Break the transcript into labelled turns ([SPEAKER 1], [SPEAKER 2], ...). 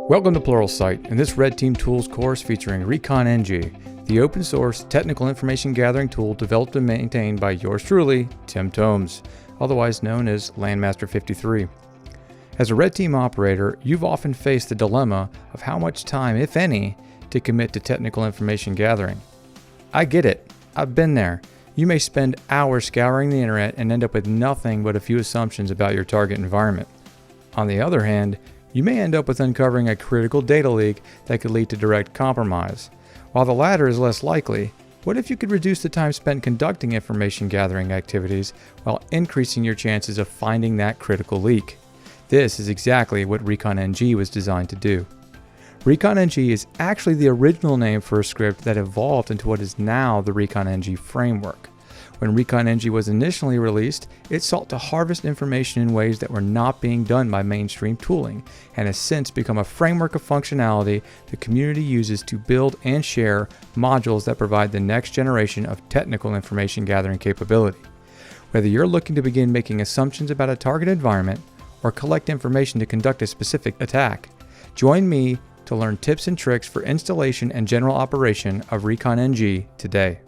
[SPEAKER 1] Welcome to Pluralsight and this Red Team Tools course featuring Recon-ng, the open source technical information gathering tool developed and maintained by yours truly, Tim Tomes, otherwise known as Landmaster 53. As a Red Team operator, you've often faced the dilemma of how much time, if any, to commit to technical information gathering. I get it. I've been there. You may spend hours scouring the internet and end up with nothing but a few assumptions about your target environment. On the other hand, you may end up with uncovering a critical data leak that could lead to direct compromise. While the latter is less likely, what if you could reduce the time spent conducting information gathering activities while increasing your chances of finding that critical leak? This is exactly what Recon-ng was designed to do. Recon-ng is actually the original name for a script that evolved into what is now the Recon-ng framework. When Recon-ng was initially released, it sought to harvest information in ways that were not being done by mainstream tooling, and has since become a framework of functionality the community uses to build and share modules that provide the next generation of technical information gathering capability. Whether you're looking to begin making assumptions about a target environment or collect information to conduct a specific attack, join me to learn tips and tricks for installation and general operation of Recon-ng today.